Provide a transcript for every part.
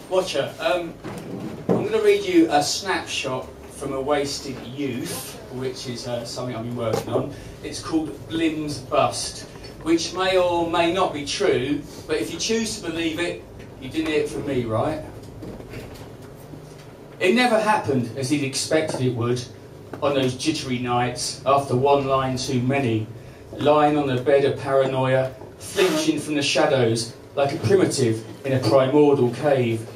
Watcher, I'm going to read you a snapshot from a wasted youth, which is something I've been working on. It's called Blim's Bust, which may or may not be true, but if you choose to believe it, you didn't hear it from me, right? It never happened as he'd expected it would on those jittery nights after one line too many, lying on a bed of paranoia, flinching from the shadows like a primitive in a primordial cave.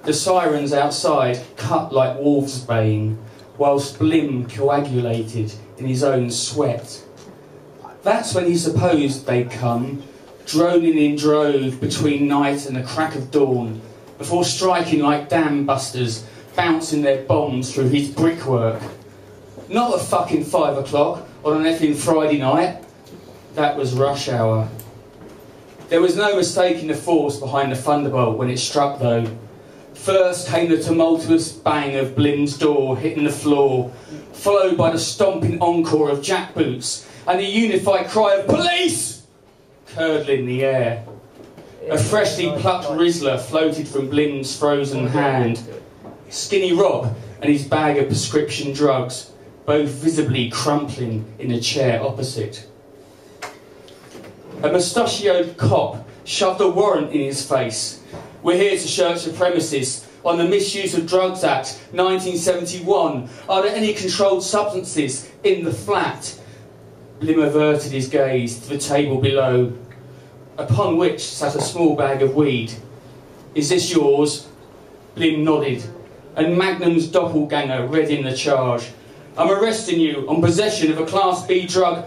The sirens outside cut like wolves' bane, whilst Blim coagulated in his own sweat. That's when he supposed they'd come, droning in drove between night and the crack of dawn, before striking like dam busters, bouncing their bombs through his brickwork. Not at fucking 5 o'clock on an effing Friday night. That was rush hour. There was no mistaking the force behind the thunderbolt when it struck, though. First came the tumultuous bang of Blim's door hitting the floor, followed by the stomping encore of jackboots and the unified cry of "Police!" curdling the air. A freshly plucked Rizzler floated from Blim's frozen hand. Skinny Rob and his bag of prescription drugs, both visibly crumpling in the chair opposite. A mustachioed cop shoved a warrant in his face. "We're here to search the premises on the Misuse of Drugs Act 1971. Are there any controlled substances in the flat?" Blim averted his gaze to the table below, upon which sat a small bag of weed. "Is this yours?" Blim nodded, and Magnum's doppelganger read in the charge. "I'm arresting you on possession of a Class B drug."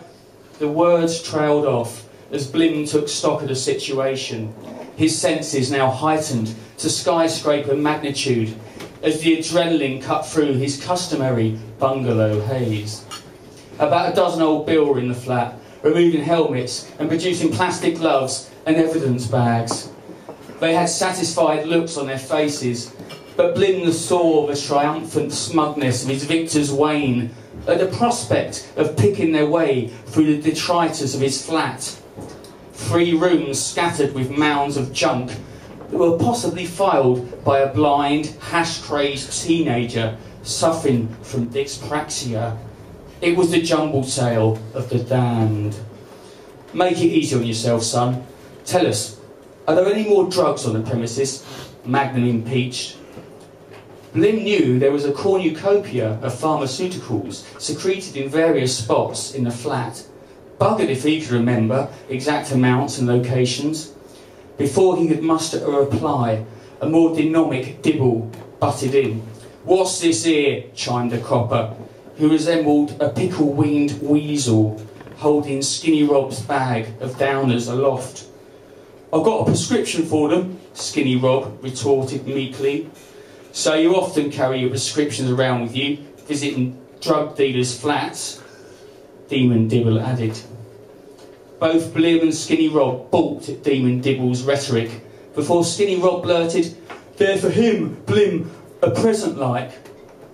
The words trailed off as Blim took stock of the situation, his senses now heightened to skyscraper magnitude as the adrenaline cut through his customary bungalow haze. About a dozen old Bill were in the flat, removing helmets and producing plastic gloves and evidence bags. They had satisfied looks on their faces, but Blim saw the triumphant smugness of his victor's wane at the prospect of picking their way through the detritus of his flat. 3 rooms scattered with mounds of junk that were possibly filed by a blind, hash-crazed teenager suffering from dyspraxia. It was the jumble tale of the damned. "Make it easy on yourself, son. Tell us, are there any more drugs on the premises?" Magnum impeached. Blim knew there was a cornucopia of pharmaceuticals secreted in various spots in the flat. Buggered if he could remember exact amounts and locations. Before he could muster a reply, a more dynamic Dibble butted in. "What's this here?" chimed a copper, who resembled a pickle-weaned weasel, holding Skinny Rob's bag of downers aloft. "I've got a prescription for them," Skinny Rob retorted meekly. "So you often carry your prescriptions around with you, visiting drug dealers' flats?" Demon Dibble added. Both Blim and Skinny Rob balked at Demon Dibble's rhetoric before Skinny Rob blurted, "They're for him, Blim, a present like."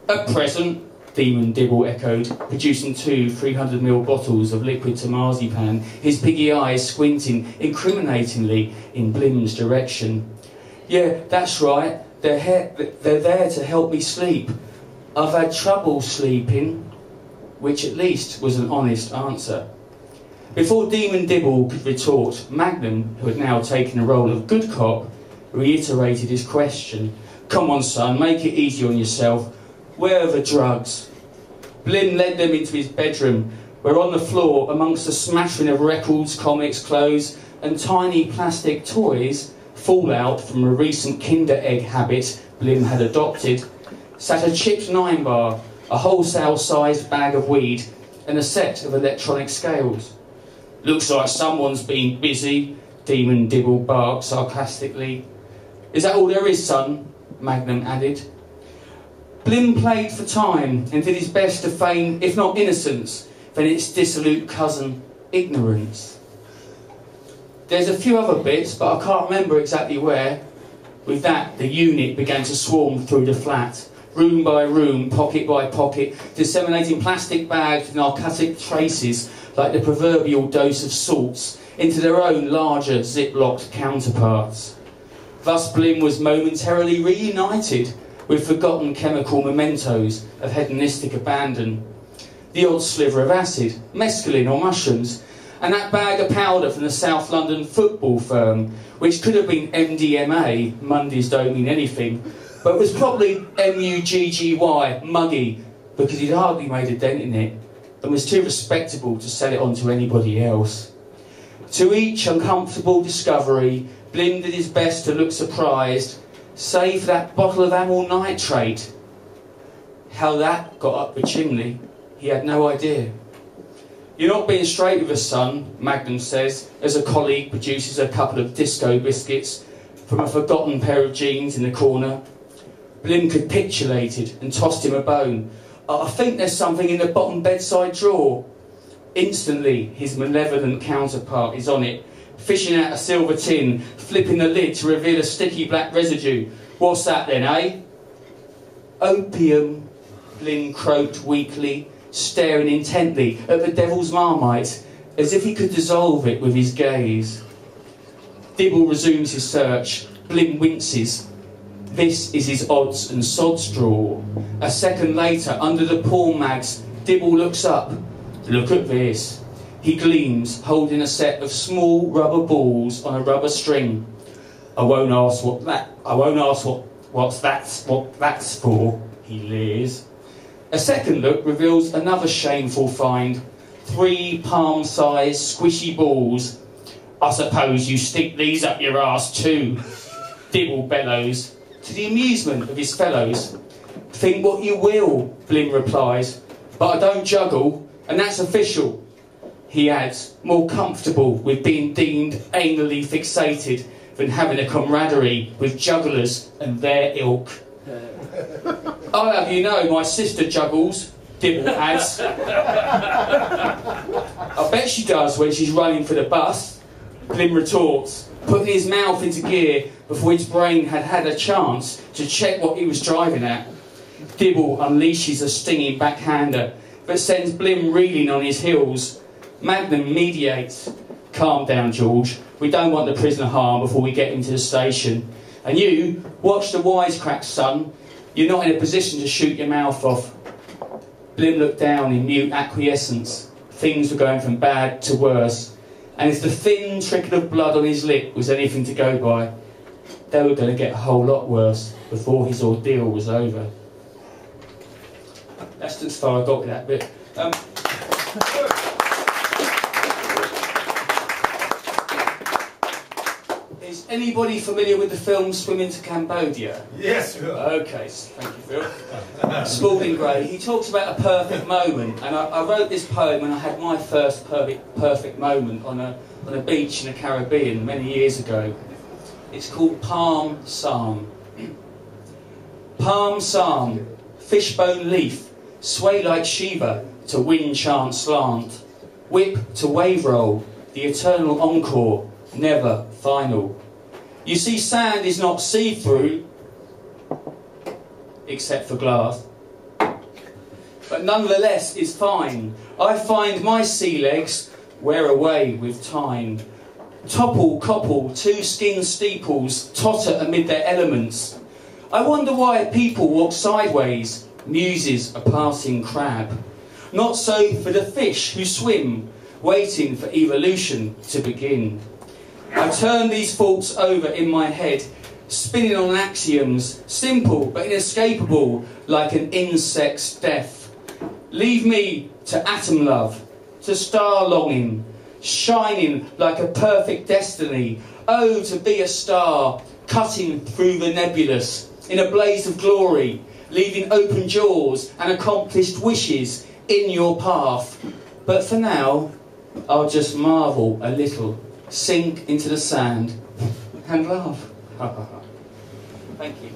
"A present?" Demon Dibble echoed, producing 2 300ml bottles of liquid marzipan, his piggy eyes squinting incriminatingly in Blim's direction. "Yeah, that's right. They're there to help me sleep. I've had trouble sleeping," which at least was an honest answer. Before Demon Dibble could retort, Magnum, who had now taken the role of good cop, reiterated his question. "Come on, son, make it easy on yourself. Where are the drugs?" Blim led them into his bedroom, where on the floor, amongst a smattering of records, comics, clothes, and tiny plastic toys, fallout from a recent Kinder Egg habit Blim had adopted, sat a chipped 9-bar, a wholesale-sized bag of weed, and a set of electronic scales. "Looks like someone's been busy," Demon Dibble barked sarcastically. "Is that all there is, son?" Magnum added. Blim played for time and did his best to feign, if not innocence, then its dissolute cousin, ignorance. "There's a few other bits, but I can't remember exactly where." With that, the unit began to swarm through the flat, room by room, pocket by pocket, disseminating plastic bags with narcotic traces like the proverbial dose of salts into their own larger zip-locked counterparts. Thus Blim was momentarily reunited with forgotten chemical mementos of hedonistic abandon. The odd sliver of acid, mescaline or mushrooms, and that bag of powder from the South London football firm, which could have been MDMA, Mondays don't mean anything, but was probably MUGGY, muggy, because he'd hardly made a dent in it, and was too respectable to sell it on to anybody else. To each uncomfortable discovery, Blim did his best to look surprised, save for that bottle of amyl nitrate. How that got up the chimney, he had no idea. You're not being straight with us, son, Magnum says, as a colleague produces a couple of disco biscuits from a forgotten pair of jeans in the corner. Blim capitulated and tossed him a bone. I think there's something in the bottom bedside drawer. Instantly, his malevolent counterpart is on it, fishing out a silver tin, flipping the lid to reveal a sticky black residue. What's that then, eh? Opium, Blim croaked weakly, staring intently at the devil's marmite, as if he could dissolve it with his gaze. Dibble resumes his search. Blim winces. This is his odds and sods drawer. A second later, under the porn mags, Dibble looks up. Look at this. He gleams, holding a set of small rubber balls on a rubber string. I won't ask what that's for, he leers. A second look reveals another shameful find. 3 palm-sized squishy balls. I suppose you stick these up your arse too, Dibble bellows, to the amusement of his fellows. Think what you will, Blim replies, but I don't juggle, and that's official. He adds, more comfortable with being deemed anally fixated than having a camaraderie with jugglers and their ilk. I'll have you know my sister juggles, Dibble adds. I bet she does when she's running for the bus, Blim retorts, putting his mouth into gear before his brain had had a chance to check what he was driving at. Dibble unleashes a stinging backhander that sends Blim reeling on his heels. Magnum mediates. Calm down, George. We don't want the prisoner harmed before we get him to the station. And you, watch the wisecracks, son. You're not in a position to shoot your mouth off. Blim looked down in mute acquiescence. Things were going from bad to worse. And if the thin trickle of blood on his lip was anything to go by, they were going to get a whole lot worse before his ordeal was over. That's as far I got with that bit. Is anybody familiar with the film Swimming to Cambodia? Yes, Phil. Okay, thank you, Phil. Spalding Gray, he talks about a perfect moment, and I wrote this poem when I had my first perfect moment on a beach in the Caribbean many years ago. It's called Palm Psalm. Palm Psalm, fishbone leaf, sway like Shiva to wind chant slant, whip to wave roll, the eternal encore, never final. You see, sand is not see-through, except for glass, but nonetheless is fine. I find my sea legs wear away with time. Topple, copple, 2 skin steeples totter amid their elements. I wonder why people walk sideways, muses a passing crab. Not so for the fish who swim, waiting for evolution to begin. I turn these thoughts over in my head, spinning on axioms, simple but inescapable, like an insect's death. Leave me to atom love, to star longing, shining like a perfect destiny. Oh, to be a star, cutting through the nebulous, in a blaze of glory, leaving open jaws and accomplished wishes in your path. But for now, I'll just marvel a little, sink into the sand and laugh. Thank you.